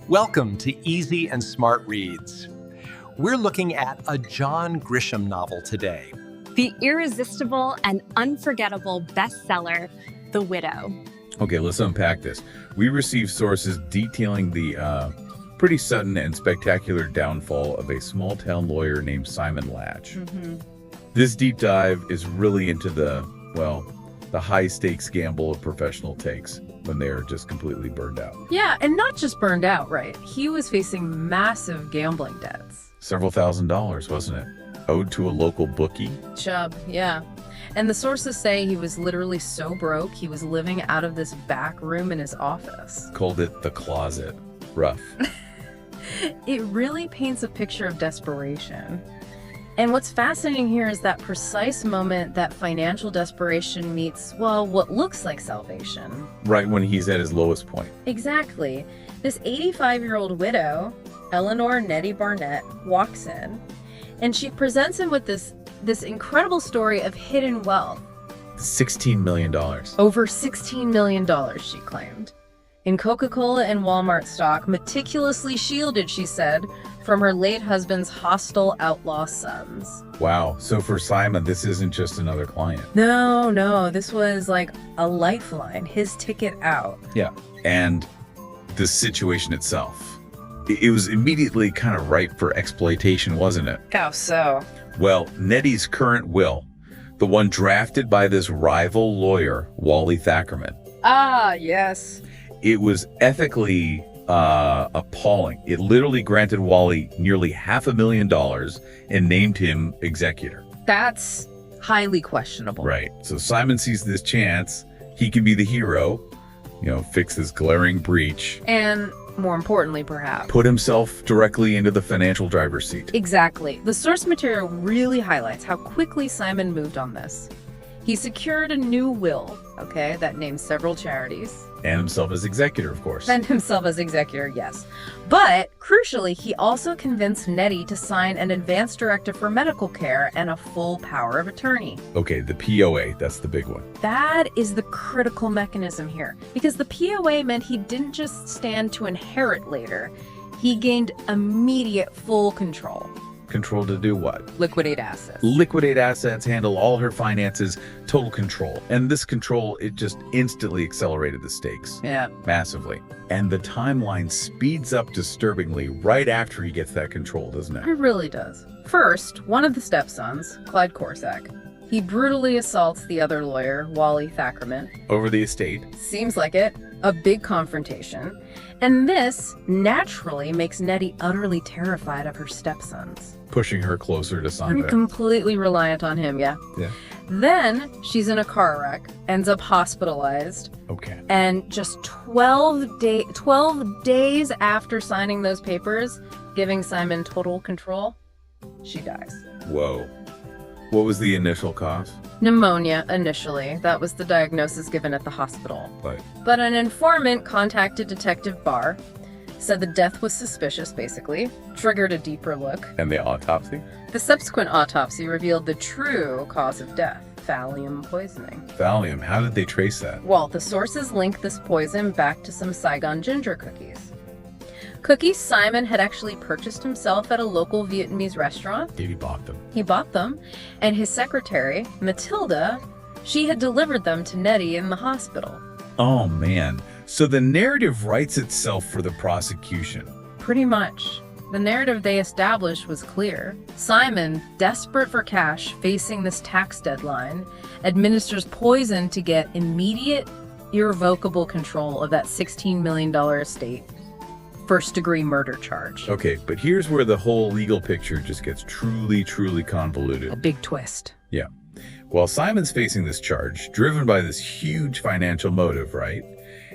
Welcome to Easy and Smart Reads. We're looking at a John Grisham novel today. The irresistible and unforgettable bestseller, The Widow. Okay, let's unpack this. We received sources detailing the pretty sudden and spectacular downfall of a small-town lawyer named Simon Latch. This deep dive is really into the high-stakes gamble of professional takes when they're just completely burned out. Yeah, and not just burned out, right? He was facing massive gambling debts. Several $1,000s, wasn't it? Owed to a local bookie? Chubb, yeah. And the sources say he was literally so broke, he was living out of this back room in his office. Called it the closet. Rough. It really paints a picture of desperation. And what's fascinating here is that precise moment that financial desperation meets, what looks like salvation. Right when he's at his lowest point. Exactly. This 85-year-old widow, Eleanor Netti Barnett, walks in, and she presents him with this incredible story of hidden wealth. $16 million. Over $16 million, she claimed. In Coca-Cola and Walmart stock, meticulously shielded, she said, from her late husband's hostile outlaw sons. Wow. So for Simon, this isn't just another client. No, this was like a lifeline, his ticket out. Yeah. And the situation itself, it was immediately kind of ripe for exploitation, wasn't it? How so? Well, Nettie's current will, the one drafted by this rival lawyer, Wally Thackerman. Ah, yes. It was ethically appalling. It literally granted Wally nearly $500,000 and named him executor. That's highly questionable. Right. So Simon sees this chance. He can be the hero, fix this glaring breach. And more importantly, perhaps, put himself directly into the financial driver's seat. Exactly. The source material really highlights how quickly Simon moved on this. He secured a new will, that named several charities. And himself as executor, of course. And himself as executor, yes. But, crucially, he also convinced Netti to sign an advance directive for medical care and a full power of attorney. Okay, the POA, that's the big one. That is the critical mechanism here. Because the POA meant he didn't just stand to inherit later. He gained immediate full control. Control to do what? Liquidate assets. Liquidate assets, handle all her finances, total control. And this control, it just instantly accelerated the stakes. Yeah. Massively. And the timeline speeds up disturbingly right after he gets that control, doesn't it? It really does. First, one of the stepsons, Clyde Corsack, he brutally assaults the other lawyer, Wally Thackerman. Over the estate. Seems like it. A big confrontation. And this naturally makes Netti utterly terrified of her stepsons. Pushing her closer to Simon. I'm completely reliant on him, yeah. Then she's in a car wreck, ends up hospitalized. Okay. And just 12 days after signing those papers, giving Simon total control, she dies. Whoa. What was the initial cause? Pneumonia, initially. That was the diagnosis given at the hospital. Right. But an informant contacted Detective Barr, said the death was suspicious, basically, triggered a deeper look. And the autopsy? The subsequent autopsy revealed the true cause of death, Valium poisoning. Valium, how did they trace that? Well, the sources link this poison back to some Saigon ginger cookies. Cookies Simon had actually purchased himself at a local Vietnamese restaurant. He bought them. He bought them, and his secretary, Matilda, she had delivered them to Netti in the hospital. Oh, man. So the narrative writes itself for the prosecution. Pretty much. The narrative they established was clear. Simon, desperate for cash, facing this tax deadline, administers poison to get immediate, irrevocable control of that $16 million estate. First-degree murder charge. Okay, but here's where the whole legal picture just gets truly, truly convoluted. A big twist. Yeah. While Simon's facing this charge, driven by this huge financial motive, right?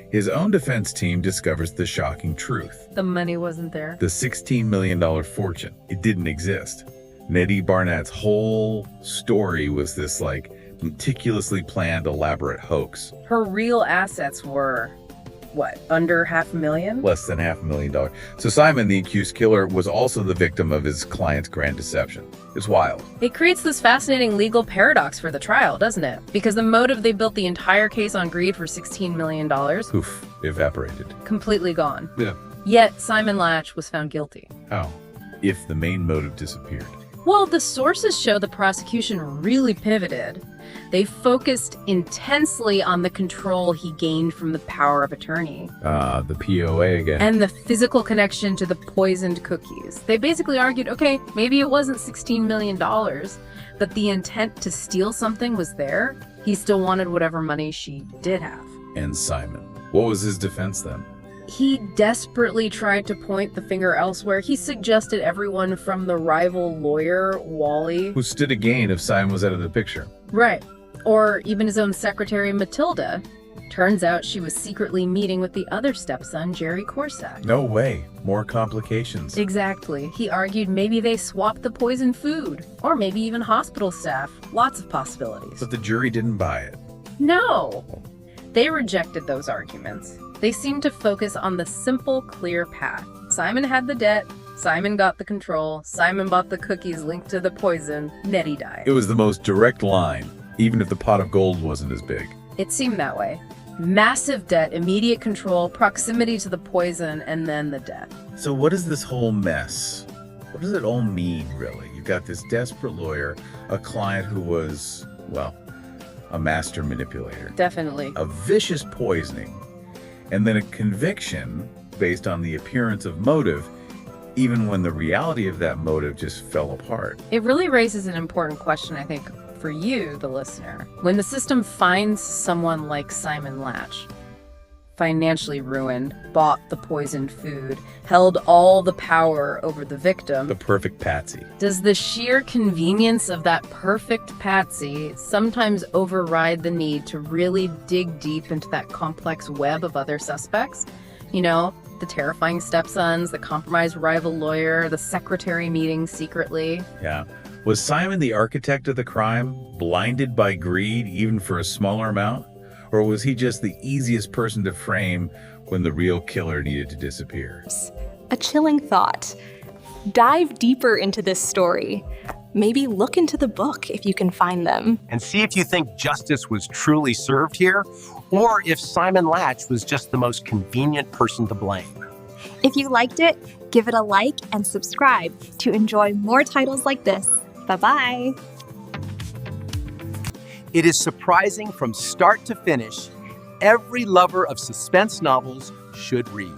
His own defense team discovers the shocking truth. The money wasn't there. The $16 million fortune. It didn't exist. Netti Barnett's whole story was this, meticulously planned, elaborate hoax. Her real assets were under $500,000? Less than $500,000. So Simon, the accused killer, was also the victim of his client's grand deception. It's wild. It creates this fascinating legal paradox for the trial, doesn't it? Because the motive they built the entire case on, greed for $16 million, Oof, evaporated. completely gone. Yeah. Yet Simon Latch was found guilty. How? If the main motive disappeared. Well, the sources show the prosecution really pivoted. They focused intensely on the control he gained from the power of attorney. The POA again. And the physical connection to the poisoned cookies. They basically argued, okay, maybe it wasn't $16 million, but the intent to steal something was there. He still wanted whatever money she did have. And Simon. What was his defense then? He desperately tried to point the finger elsewhere. He suggested everyone from the rival lawyer, Wally. Who stood to gain if Simon was out of the picture? Right. Or even his own secretary, Matilda. Turns out she was secretly meeting with the other stepson, Jerry Corsack. No way. More complications. Exactly. He argued maybe they swapped the poisoned food. Or maybe even hospital staff. Lots of possibilities. But the jury didn't buy it. No. They rejected those arguments. They seemed to focus on the simple, clear path. Simon had the debt, Simon got the control, Simon bought the cookies linked to the poison, Netti died. It was the most direct line, even if the pot of gold wasn't as big. It seemed that way. Massive debt, immediate control, proximity to the poison, and then the death. So what is this whole mess? What does it all mean, really? You've got this desperate lawyer, a client who was, well, a master manipulator. Definitely. A vicious poisoning. And then a conviction based on the appearance of motive, even when the reality of that motive just fell apart. It really raises an important question, I think, for you, the listener. When the system finds someone like Simon Latch, financially ruined, bought the poisoned food, held all the power over the victim, The perfect patsy. does the sheer convenience of that perfect patsy sometimes override the need to really dig deep into that complex web of other suspects? You know, the terrifying stepsons, the compromised rival lawyer, the secretary meeting secretly. Yeah. Was Simon the architect of the crime, blinded by greed even for a smaller amount? Or was he just the easiest person to frame when the real killer needed to disappear? A chilling thought. Dive deeper into this story. Maybe look into the book if you can find them. And see if you think justice was truly served here, or if Simon Latch was just the most convenient person to blame. If you liked it, give it a like and subscribe to enjoy more titles like this. Bye-bye. It is surprising from start to finish. Every lover of suspense novels should read.